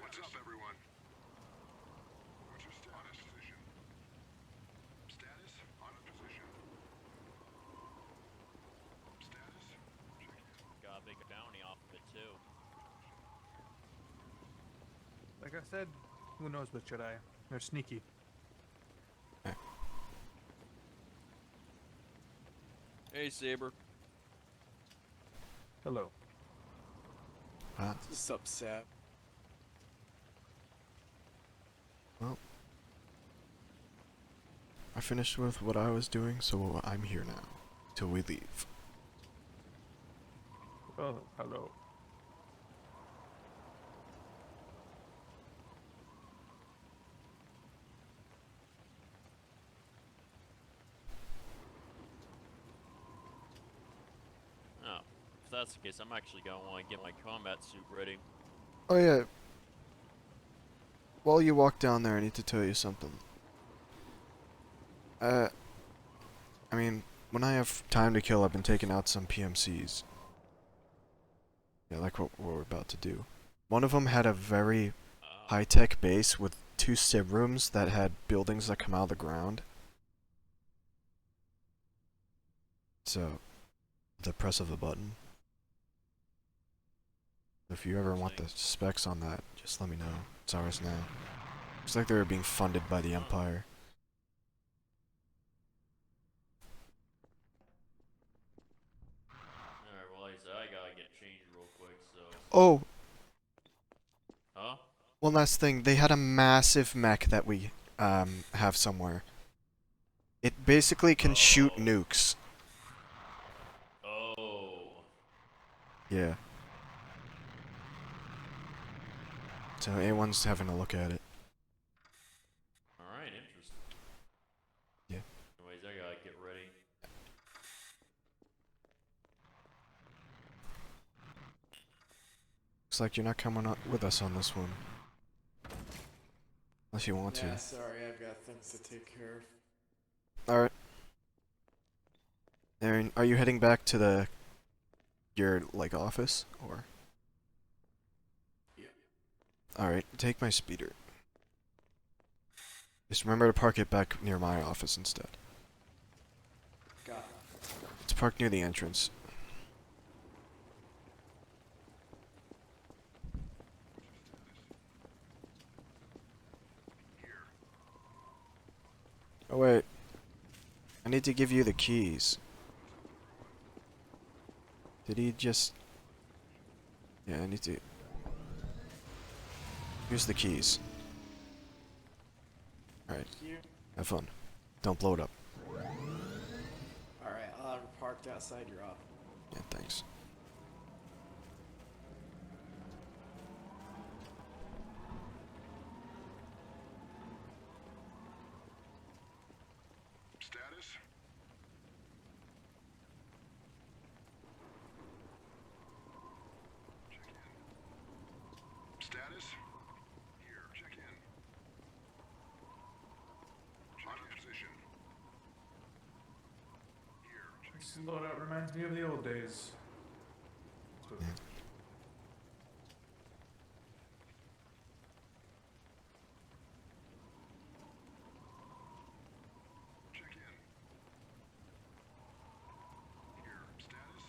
What's up, everyone? What's your status? Position. Status? On a position. Status? Check in. Got a big bounty off of it too. Like I said, who knows with Jedi? They're sneaky. Hey, Saber. Hello. What's up, Sap? Well, I finished with what I was doing, so I'm here now. Till we leave. Oh, hello. Oh, if that's the case, I'm actually gonna want to get my combat suit ready. Oh yeah. While you walk down there, I need to tell you something. I mean, when I have time to kill, I've been taking out some PMCs. Yeah, like what we're about to do. One of them had a very high-tech base with 2 SIB rooms that had buildings that come out of the ground. So, the press of a button. If you ever want the specs on that, just let me know. It's ours now. Looks like they were being funded by the Empire. Alright, well, like I said, I gotta get changed real quick, so... Oh! Huh? One last thing, they had a massive mech that we have somewhere. It basically can shoot nukes. Oh. Yeah. So A1's having a look at it. Alright, interesting. Yeah. Anyways, I gotta get ready. Looks like you're not coming up with us on this one. Unless you want Yeah, to. sorry, I've got things to take care of. Alright. Aaron, are you heading back to your, like, office? Or? Yeah. Alright, take my speeder. Just remember to park it back near my office instead. Got it. It's parked near the entrance. Oh wait. I need to give you the keys. Did he just... Yeah, I need to... Here's the keys. Alright, Thank you. have fun. Don't blow it up. Alright, I'll have it parked outside your office. Yeah, thanks. Status? Check in. Status? Here, check in. On position. Here, check This loadout reminds me of the old days. Yeah. Check in. Here, status?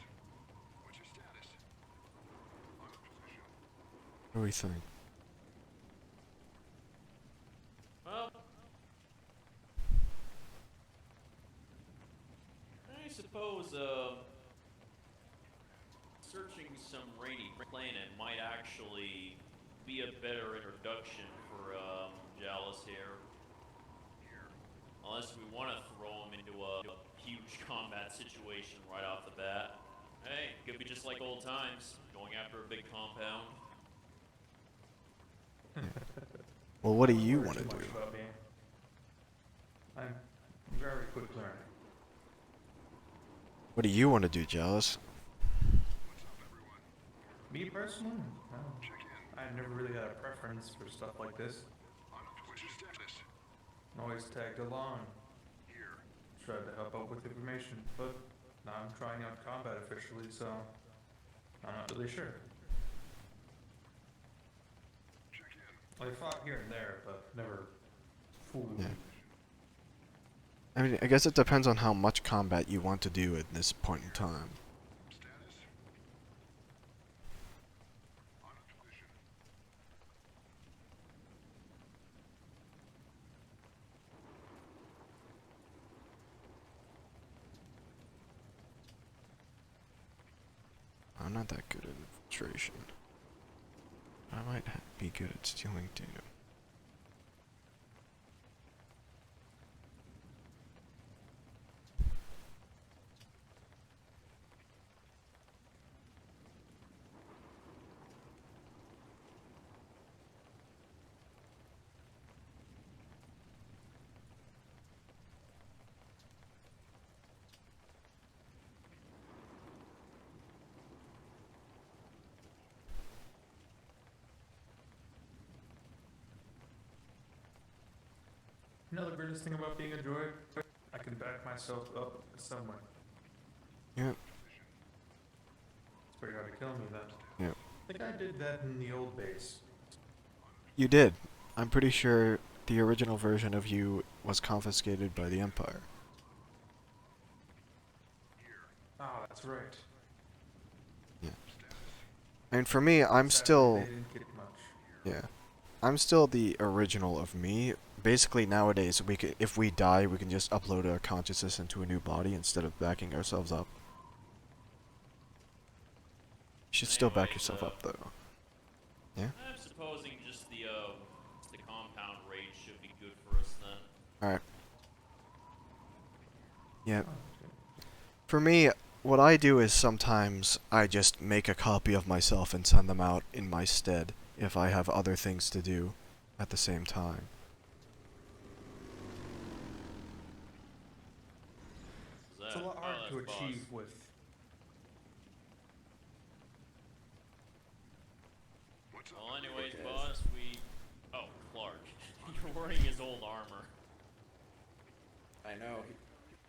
What's your status? On a position. What do we think? Well... I suppose, searching some rainy planet might actually be a better introduction for, Jalis here. Unless we want to throw him into a huge combat situation right off the bat. Hey, could be just like old times, going after a big compound. Well, what do Don't you worry want to too do? much about me. I'm very quick learning. What do you want to do, Jealous? Me personally? No. Check in. I never really had a preference for stuff like this. What's your status? Always tagged along, Here. tried to help out with information, but now I'm trying out combat officially, so I'm not really sure. Check in. Well, I fought here and there, but never full. Yeah. I mean, I guess it depends on how much combat you want to do at this point in time. Status. On a position. I'm not that good at infiltration. I might be good at stealing data. You know the greatest thing about being a droid? I can back myself up somewhere. Yeah. It's pretty hard to kill me then. Yeah. I think I did that in the old base. You did. I'm pretty sure the original version of you was confiscated by the Empire. Oh, that's right. Yeah. And for me, I'm still... They didn't get much. Yeah. I'm still the original of me. Basically, nowadays, if we die, we can just upload our consciousness into a new body instead of backing ourselves up. You should still back yourself up, though. Yeah? I'm supposing just the compound raid should be good for us then. Alright. Yeah. Oh, For me, what I do is sometimes I just make a copy of myself and send them out in my stead if I have other things to do at the same time. it's a lot hard to achieve with. What's up? Well, anyways, Okay. boss, Oh, Clark. You're wearing his old armor. I know.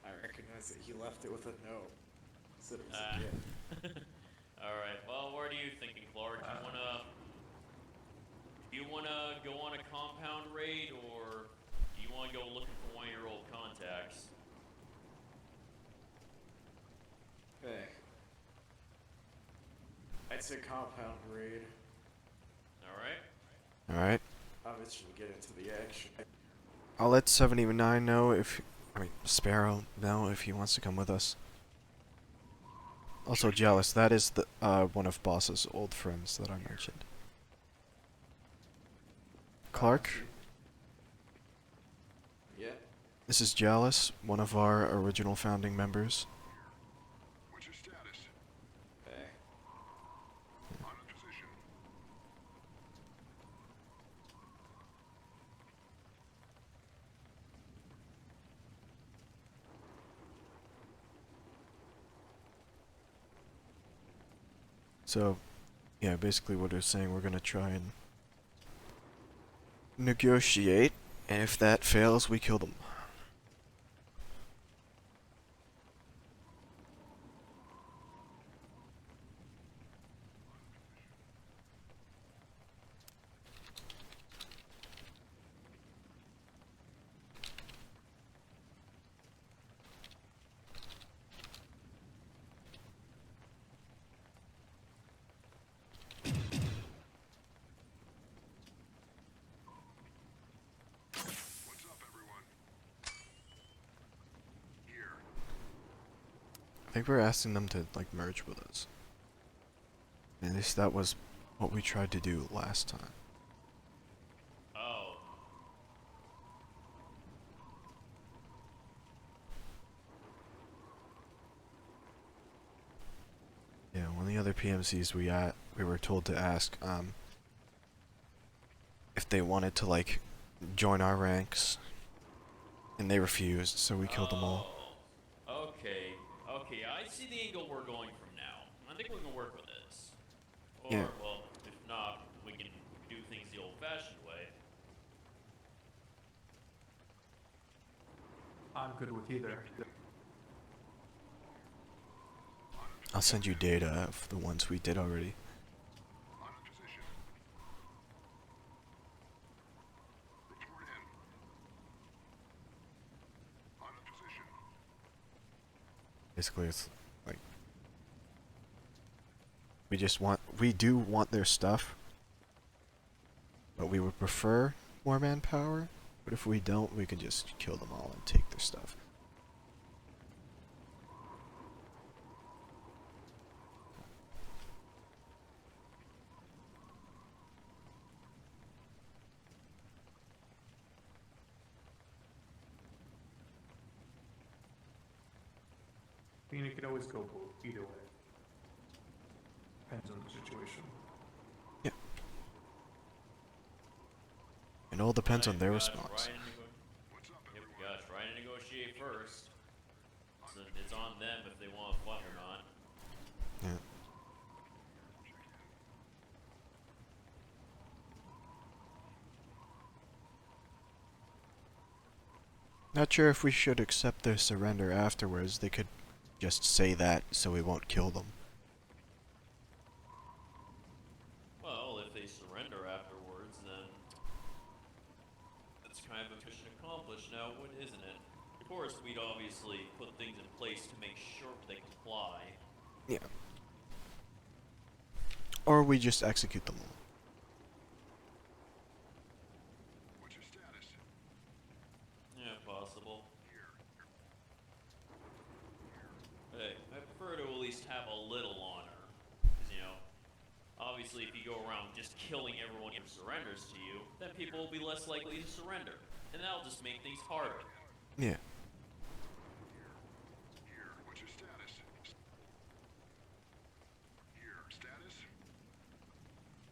I recognize that he left it with a note. Said it was a gift. Alright, well, what are you thinking, Clark? Do you wanna go on a compound raid, or do you wanna go looking for one of your old contacts? Hey. I'd say compound raid. Alright? Alright? I'll let you get into the action. I'll let 79 know if... I mean, Sparrow know if he wants to come with us. Also, Jealous, that is the one of Boss's old friends that I mentioned. Clark, Yeah. this is Jealous, one of our original founding members. What's your status? Hey. On a position. So, yeah, basically what we're saying, we're gonna try and negotiate, and if that fails, we kill them. What's up, everyone? Here. I think we're asking them to, like, merge with us. At least that was what we tried to do last time. Oh. Yeah, one of the other PMCs we were told to ask, if they wanted to, like, join our ranks, and they refused, so we killed them all. Oh. Okay. Okay, I see the angle we're going from now. I think we can work with this. Or, Yeah. well, if not, we can do things the old-fashioned way. I'm good with either. I'll send you data of the ones we did already. On a position. Basically, it's like we do want their stuff, but we would prefer more manpower. But if we don't, we can just kill them all and take their stuff. I mean, you can always go both, either way. Depends on the situation. Yeah. It all depends on their response. Yep, gosh, try to negotiate first. So it's on them if they want to fight or not. Yeah. Not sure if we should accept their surrender afterwards. They could just say that so we won't kill them. Well, if they surrender afterwards, then that's kind of a mission accomplished now, isn't it? Of course, we'd obviously put things in place to make sure they comply. Yeah. Or we just execute them all. What's your status? Yeah, possible. Hey, I prefer to at least have a little honor. 'Cause, you know, obviously if you go around just killing everyone who surrenders to you, then people will be less likely to surrender. And that'll just make things harder. Yeah. Here. What's your status? Here. Status?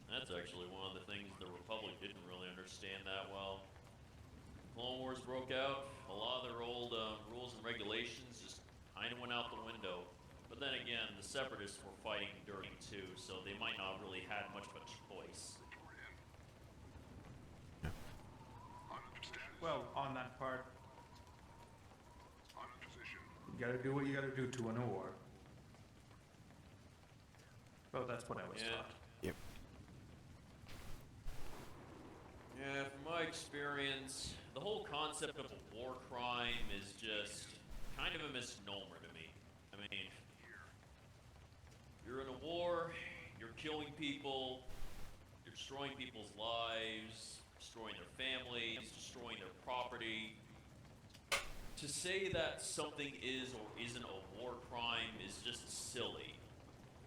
That's actually one of the things the Republic didn't really understand that well. Clone Wars broke out, a lot of their old rules and regulations just kind of went out the window. But then again, the Separatists were fighting during too, so they might not really had much of a choice. Report in. Yeah. On status. Well, on that part, On position. you gotta do what you gotta do to win a war. Well, that's what I was Yeah. taught. Yep. Yeah, from my experience, the whole concept of a war crime is just kind of a misnomer to me. I mean, you're in a war, you're killing people, you're destroying people's lives, destroying their families, destroying their property. To say that something is or isn't a war crime is just silly.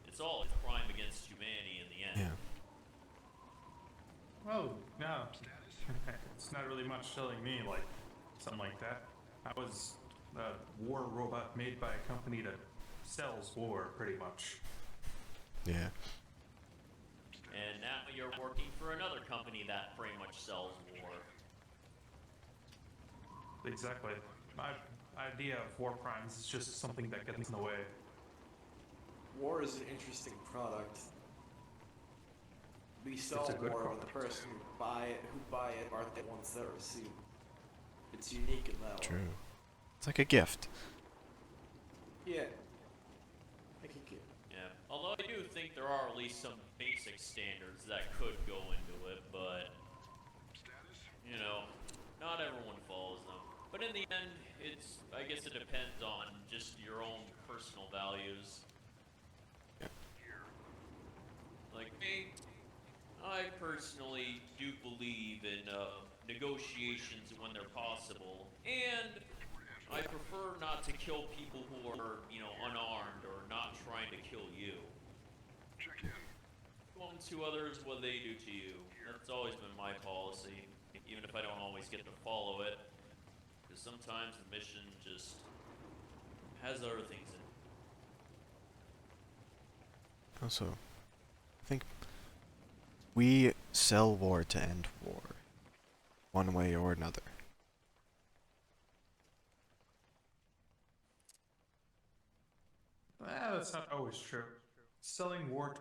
It's all a crime against humanity in the end. Yeah. Well, no. It's not really much telling me like something like that. I was a war robot made by a company that sells war, pretty much. Yeah. And now you're working for another company that pretty much sells war. Exactly. My idea of war crimes is just something that gets in the way. War is an interesting product. We sell a good war, but product. the person who buy it aren't the ones that receive. It's unique in that way. True. It's like a gift. Yeah. I can get. Yeah. Although I do think there are at least some basic standards that could go into it, but Status? you know, not everyone follows them. But in the end, I guess it depends on just your own personal values. Here. Like me, I personally do believe in negotiations when they're possible, and I prefer not to kill people who are, you know, unarmed or not trying to kill you. Check in. Go on to others what they do to you. That's always been my policy, even if I don't always get to follow it. Because sometimes the mission just has other things in it. Also, I think we sell war to end war, one way or another. That's not always true. Selling war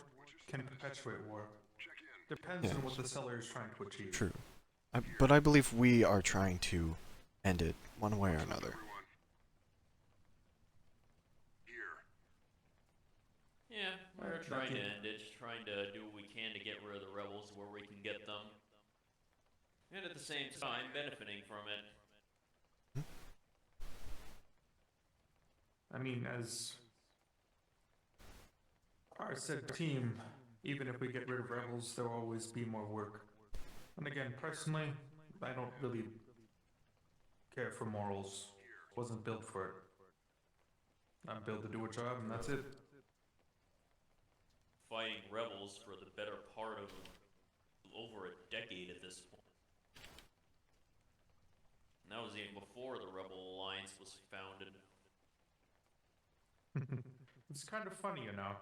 can perpetuate war. Check in. Depends Yeah. on what the seller is trying to achieve. True. But I believe we are trying to end it one way or another. Everyone. Here. Yeah, we're Alright, trying to lucky. end it, trying to do what we can to get rid of the rebels where we can get them. And at the same time, benefiting from it. I mean, as our said team, even if we get rid of rebels, there will always be more work. And again, personally, I don't really care for morals. Wasn't built for it. I'm built to do a job, and that's it. Fighting rebels for the better part of over a decade at this point. And that was even before the Rebel Alliance was founded. It's kind of funny, you know.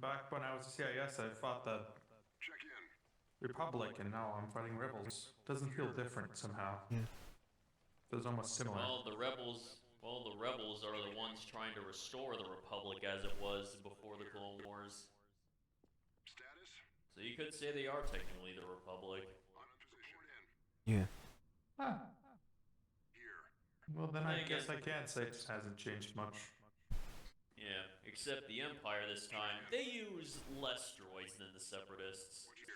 Back when I was a CIS, I fought the Check in. Republic, and now I'm fighting rebels. Doesn't feel different somehow. Yeah. Feels almost similar. Well, the rebels are the ones trying to restore the Republic as it was before the Clone Wars. Status? So you could say they are technically the Republic. On a position. Yeah. Huh. Here. Well, then I Then guess I again- can't say it hasn't changed much. Yeah, except the Empire this time, they use less droids than the Separatists. What's your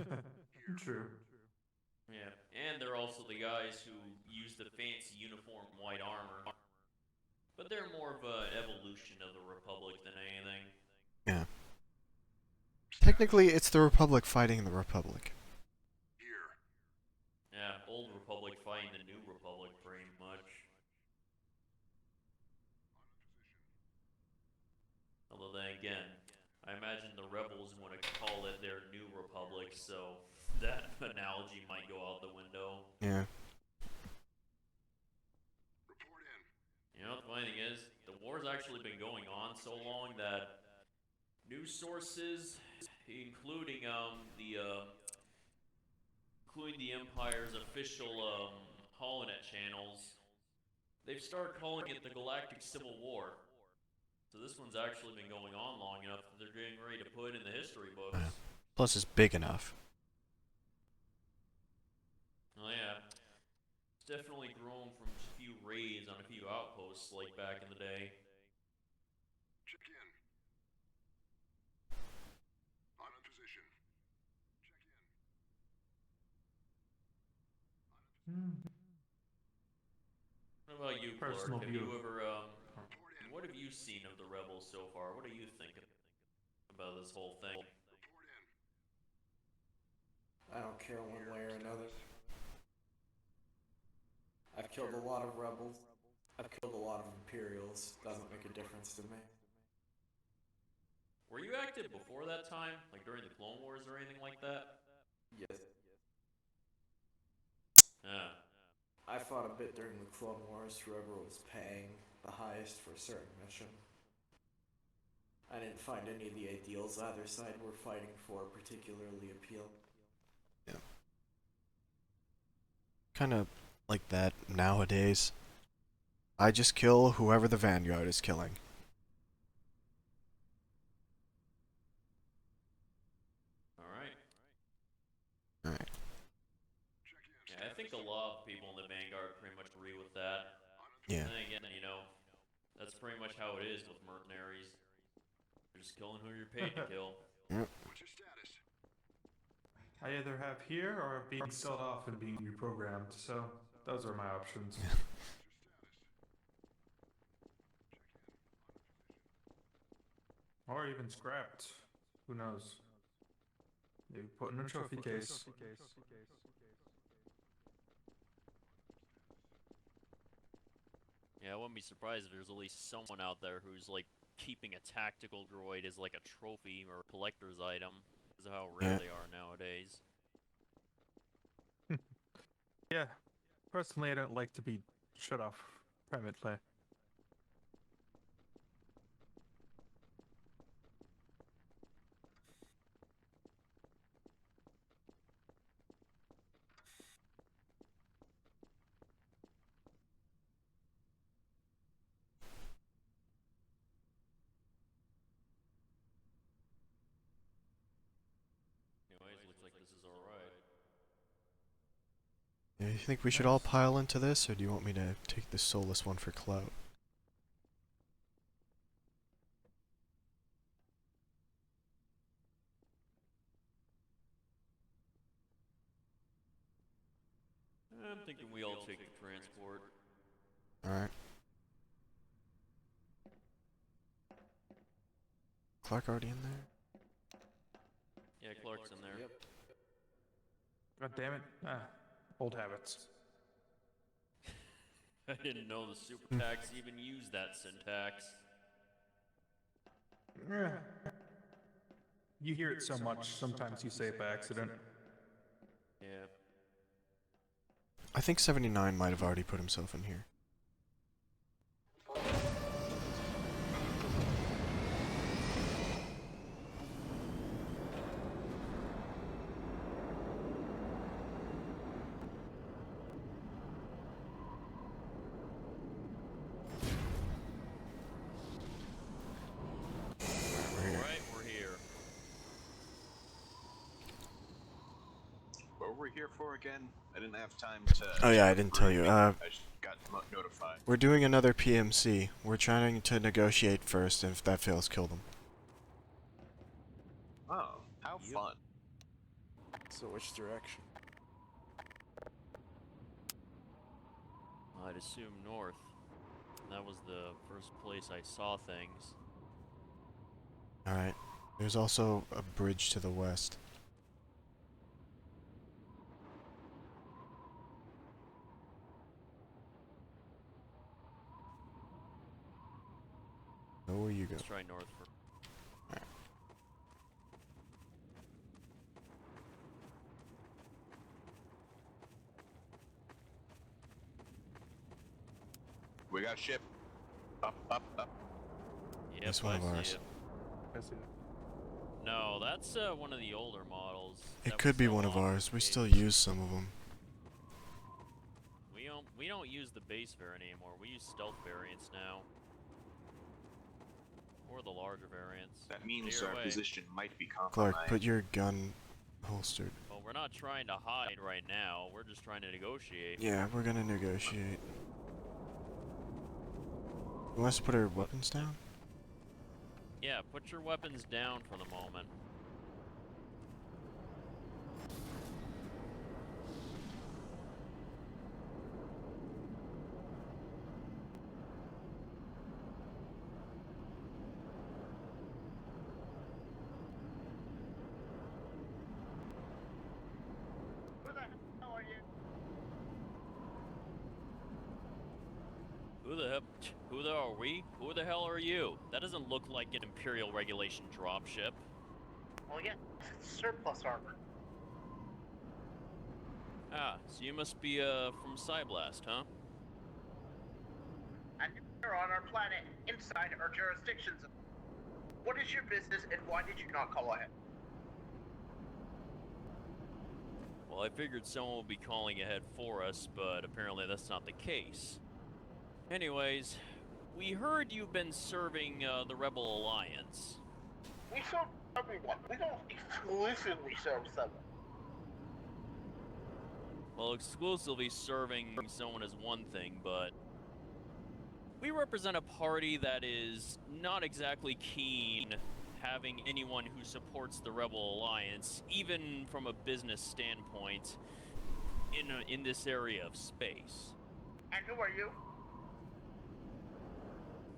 status? True. Yeah, and they're also the guys who use the fancy uniform white armor. But they're more of an evolution of the Republic than anything. Yeah. Technically, it's the Republic fighting the Republic. Here. Yeah, old Republic fighting the new Republic pretty much. Although then again, I imagine the rebels want to call it their new Republic, so that analogy might go out the window. Yeah. Report in. You know, the funny thing is, the war's actually been going on so long that news sources, including the Empire's official holonet channels, they've started calling it the Galactic Civil War. So this one's actually been going on long enough that they're getting ready to put it in the history books. Plus, it's big enough. Oh yeah, it's definitely grown from just a few raids on a few outposts like back in the day. Check in. On a position. Check in. What about you, Personal Clark? Have view. you ever Report in. what have you seen of the rebels so far? What are you thinking about this whole thing? Report in. I don't care one way or another. I've killed a lot of rebels. I've killed a lot of Imperials. Doesn't make a difference to me. Were you active before that time, like during the Clone Wars or anything like that? Yes. Yeah. I fought a bit during the Clone Wars, whoever was paying the highest for a certain mission. I didn't find any of the ideals either side were fighting for particularly appealing. Kind of like that nowadays. I just kill whoever the Vanguard is killing. Alright. Alright. Check in. Yeah, I think a lot of people in the Vanguard pretty much agree with that. Yeah. And then again, you know, that's pretty much how it is with mercenaries. You're just killing who you're paid to kill. What's your status? I either have here or being sold off and being reprogrammed, so those are my options. What's your status? Or even scrapped. Who knows? Maybe put in a trophy case. Yeah, I wouldn't be surprised if there's at least someone out there who's like keeping a tactical droid as like a trophy or a collector's item, because of how rare Yeah. they are nowadays. Yeah. Personally, I don't like to be shut off privately. Anyways, looks like this is alright. Yeah, you think we should all pile into this, or do you want me to take this soulless one for clout? I'm thinking we all take the transport. Alright. Clark already in there? Yeah, Clark's in there. Yep. God damn it. Ah, old habits. I didn't know the super tax even used that syntax. Yeah. You hear it so much, sometimes you say it by accident. Yeah. I think 79 might have already put himself in here. We're here. Alright, we're here. What were we here for again? I didn't have time to. Oh yeah, I didn't tell you. I just got notified. We're doing another PMC. We're trying to negotiate first, and if that fails, kill them. Oh, how fun! So which direction? I'd assume north. That was the first place I saw things. Alright. There's also a bridge to the west. Know where you go. Let's try north for. We got ship. Up. Yep, That's one I of see ours. it. I see it. No, that's one of the older models. It that could was be still one of on ours. We base. still use some of them. We don't use the base variant anymore. We use stealth variants now. Or the larger variants. That means Either our way. position might be Clark, compromised. put your gun holstered. Well, we're not trying to hide right now. We're just trying to negotiate. Yeah, we're gonna negotiate. You want us to put our weapons down? Yeah, put your weapons down for the moment. Who the are we? Who the hell are you? That doesn't look like an Imperial regulation dropship. Well, yeah, it's surplus armor. Ah, so you must be from Siblast, huh? And you're on our planet, inside our jurisdictions. What is your business, and why did you not call ahead? Well, I figured someone would be calling ahead for us, but apparently that's not the case. Anyways, we heard you've been serving the Rebel Alliance. We serve everyone. We don't exclusively serve someone. Well, exclusively serving someone is one thing, but we represent a party that is not exactly keen having anyone who supports the Rebel Alliance, even from a business standpoint, in this area of space. And who are you?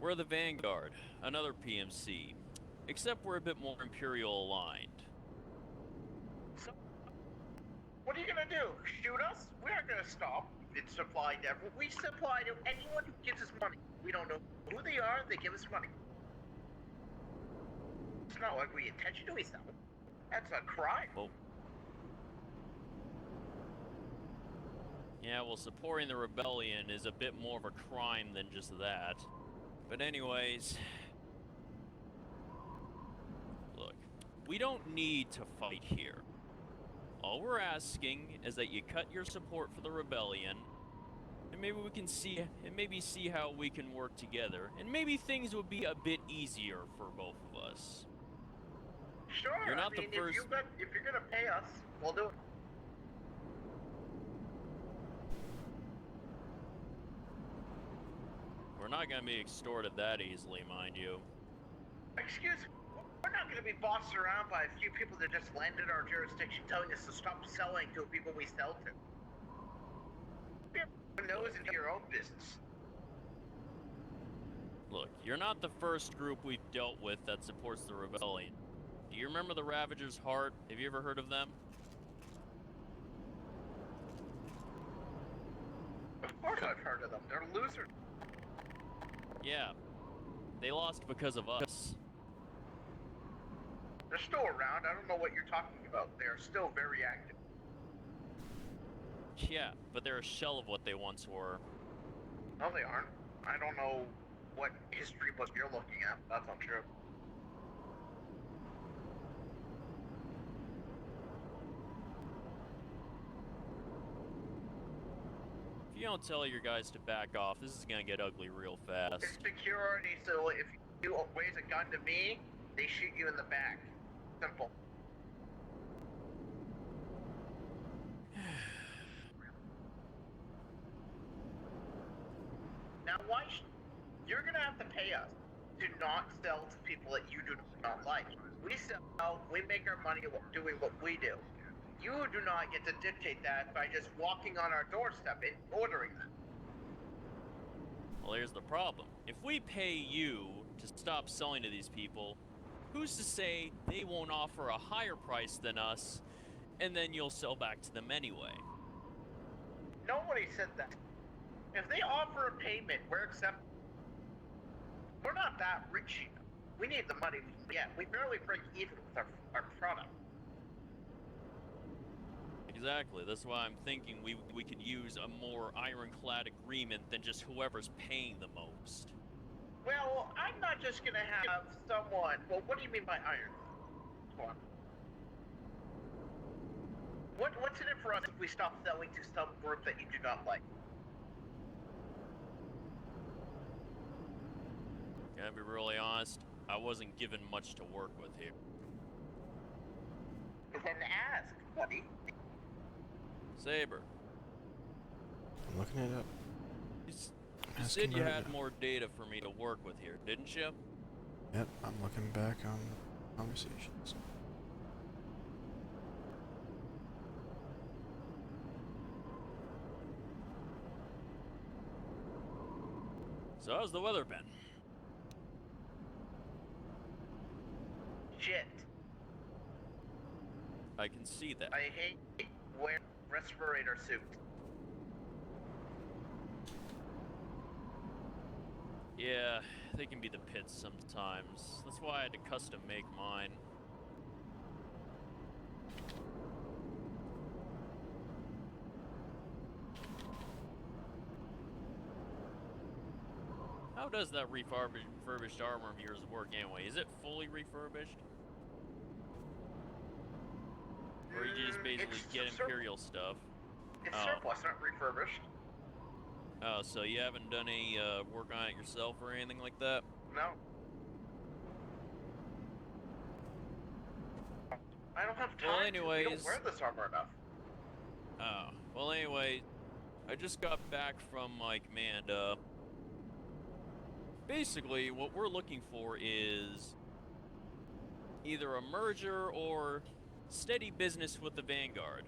We're the Vanguard, another PMC, except we're a bit more Imperial aligned. So, what are you gonna do? Shoot us? We aren't gonna stop. It's supply never. We supply to anyone who gives us money. We don't know who they are, they give us money. It's not like we intentionally sell. That's a crime. Well, yeah, well, supporting the rebellion is a bit more of a crime than just that. But anyways, look, we don't need to fight here. All we're asking is that you cut your support for the rebellion, and maybe we can see how we can work together, and maybe things would be a bit easier for both of us. Sure. You're not I mean, the first. if you're gonna pay us, we'll do it. We're not gonna be extorted that easily, mind you. Excuse me. We're not gonna be bossed around by a few people that just landed our jurisdiction telling us to stop selling to people we sell to. Your nose into your own business. Look, you're not the first group we've dealt with that supports the rebellion. Do you remember the Ravager's Heart? Have you ever heard of them? Of course I've heard of them. They're losers. Yeah. They lost because of us. They're still around. I don't know what you're talking about. They are still very active. Yeah, but they're a shell of what they once were. No, they aren't. I don't know what history book you're looking at. That's not true. If you don't tell your guys to back off, this is gonna get ugly real fast. It's security, so if you raise a gun to me, they shoot you in the back. Simple. Now, you're gonna have to pay us to not sell to people that you do not like. We sell, we make our money doing what we do. You do not get to dictate that by just walking on our doorstep and ordering them. Well, here's the problem. If we pay you to stop selling to these people, who's to say they won't offer a higher price than us, and then you'll sell back to them anyway? Nobody said that. If they offer a payment, we're accepting. We're not that rich. We need the money we can get. We barely break even with our product. Exactly. That's why I'm thinking we could use a more ironclad agreement than just whoever's paying the most. Well, I'm not just gonna have someone. Well, what do you mean by iron? Come on. What's in it for us if we stop selling to some group that you do not like? Can I be really honest? I wasn't given much to work with here. Then ask, buddy. Saber, I'm looking it up. you Asking said you about had it. more data for me to work with here, didn't you? Yep, I'm looking back on conversations. So how's the weather been? Shit. I can see that. I hate wearing respirator suit. Yeah, they can be the pits sometimes. That's why I had to custom make mine. How does that refurbished armor of yours work anyway? Is it fully refurbished? Or you just basically get Imperial stuff? It's Oh. surplus, not refurbished. Oh, so you haven't done any work on it yourself or anything like that? No. I don't have time. Well, We anyways- don't wear this armor enough. Oh, well anyway, I just got back from my command, basically what we're looking for is either a merger or steady business with the Vanguard.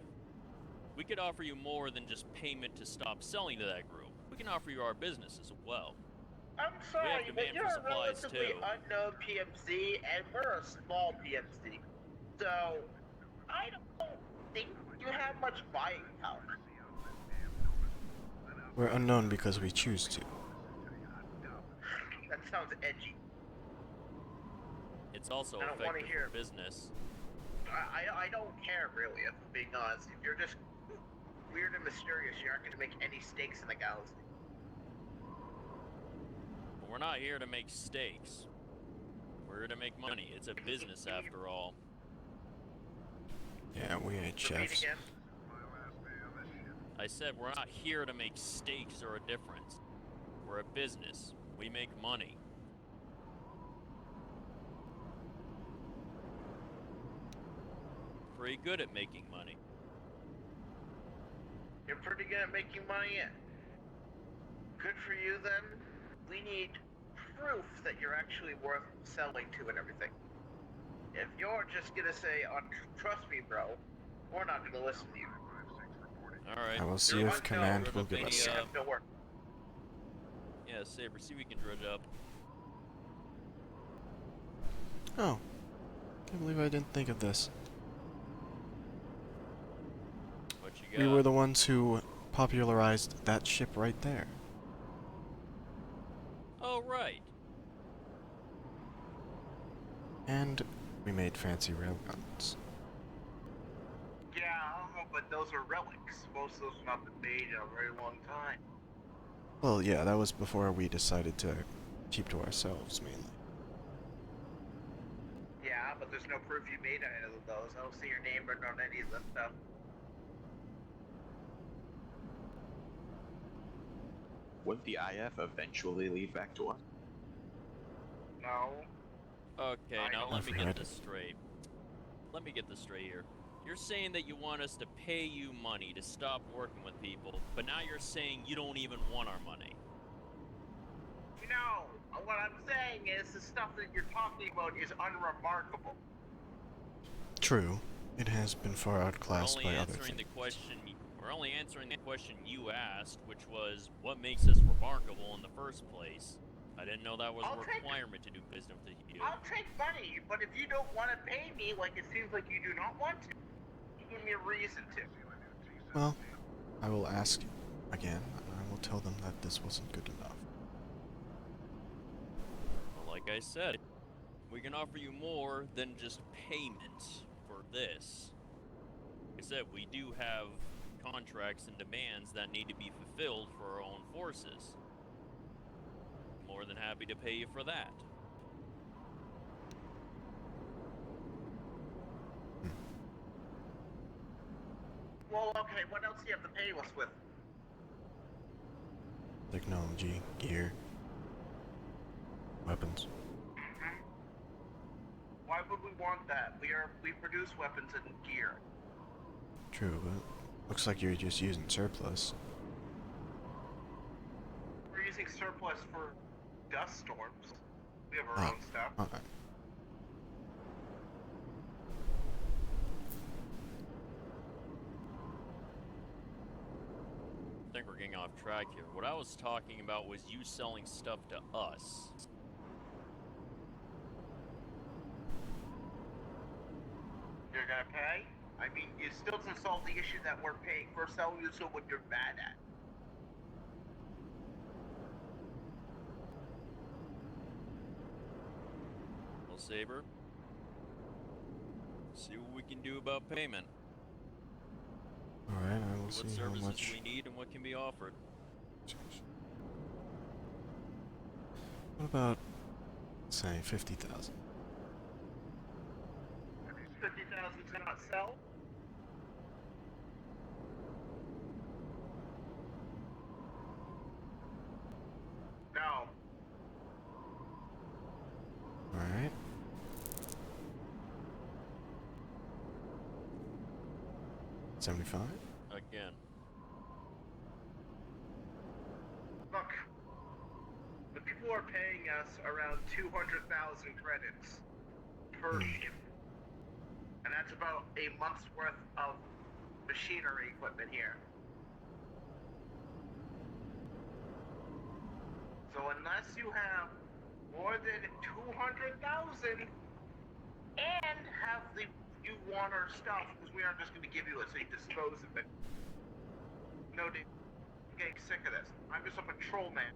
We could offer you more than just payment to stop selling to that group. We can offer you our business as well. I'm sorry, but demand you're for a supplies, relatively too. unknown PMC, and we're a small PMC. So, I don't think you have much buying power. We're unknown because we choose to. That sounds edgy. It's also I don't wanna effective hear for business. I don't care, really, if I'm being honest. If you're just weird and mysterious, you aren't going to make any stakes in the galaxy. But we're not here to make stakes. We're here to make money. It's a business after all. Yeah, we ain't Repeat chefs. again. I said we're not here to make stakes or a difference. We're a business. We make money. Pretty good at making money. You're pretty good at making money. Good for you, then. We need proof that you're actually worth selling to and everything. If you're just gonna say, trust me, bro, we're not gonna listen to you. Alright. I will see You're if unknown. command Run will up give any, us You some. have no work. Yeah, Saber, see if we can dredge up. Oh. Can't believe I didn't think of this. What you got? We were the ones who popularized that ship right there. Oh, right. And we made fancy railguns. Yeah, but those are relics. Most of those have not been made in a very long time. Well, yeah, that was before we decided to keep to ourselves, mainly. Yeah, but there's no proof you made any of those. I don't see your name written on any of this stuff. Wouldn't the IF eventually lead back to us? No. Okay, I now don't let me think- get this straight. Let me get this straight here. You're saying that you want us to pay you money to stop working with people, but now you're saying you don't even want our money. No. What I'm saying is the stuff that you're talking about is unremarkable. True. It has been far outclassed by other things. We're only answering the question you asked, which was what makes us remarkable in the first place. I didn't know that was I'll a take- requirement to do business with you. I'll take money, but if you don't want to pay me, like it seems like you do not want to, you give me a reason to. Well, I will ask again, and I will tell them that this wasn't good enough. Well, like I said, we can offer you more than just payment for this. Like I said, we do have contracts and demands that need to be fulfilled for our own forces. More than happy to pay you for that. Well, okay, what else do you have to pay us with? Technology, gear, weapons. Why would we want that? We produce weapons and gear. True, but looks like you're just using surplus. We're using surplus for dust storms. We have our Oh. own stuff. Alright. I think we're getting off track here. What I was talking about was you selling stuff to us. You're gonna pay? I mean, it still doesn't solve the issue that we're paying for selling you so what you're bad at. Well, Saber, see what we can do about payment. Alright, I will See what see how services much. we need and what can be offered. What about, say, 50,000? 50,000's gonna sell? No. Alright. $75? Again. Look, the people are paying us around 200,000 credits per ship. And that's about a month's worth of machinery equipment here. So unless you have more than 200,000 and have you want our stuff, because we aren't just going to give you it so you dispose of it. No, dude. I'm getting sick of this. I'm just a patrol man.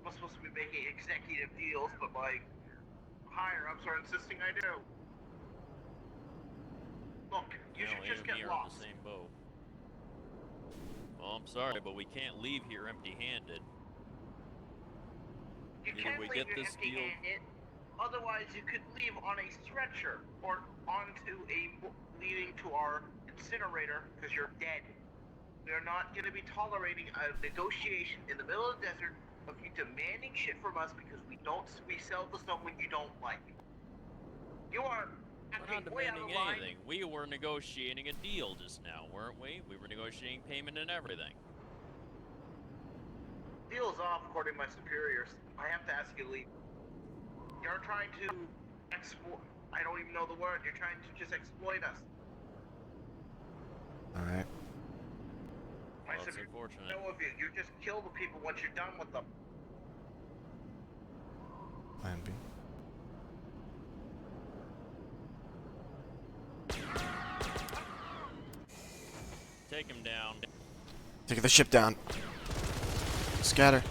I'm supposed to be making executive deals, but my higher-ups are insisting I do. Look, you should just get Are in lost. the same boat. Well, I'm sorry, but we can't leave here empty-handed. You Either can't we leave get it this deal- empty-handed. Otherwise, you could leave on a stretcher or onto leading to our incinerator because you're dead. We're not going to be tolerating a negotiation in the middle of the desert of you demanding shit from us because we sell to someone you don't like. You are We're not acting way out of demanding line. anything. We were negotiating a deal just now, weren't we? We were negotiating payment and everything. Deal's off according to my superiors. I have to ask you to leave. You're trying to exploit. I don't even know the word. You're trying to just exploit us. Alright. My Well, that's superiors unfortunate. know of you. You just kill the people once you're done with them. Plan B. Take him down. Take the ship down. Scatter.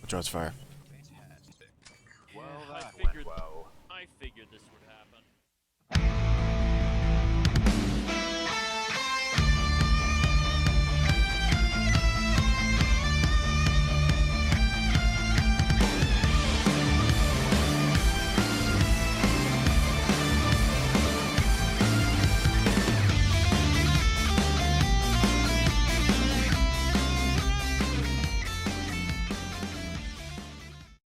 Withdraw its fire.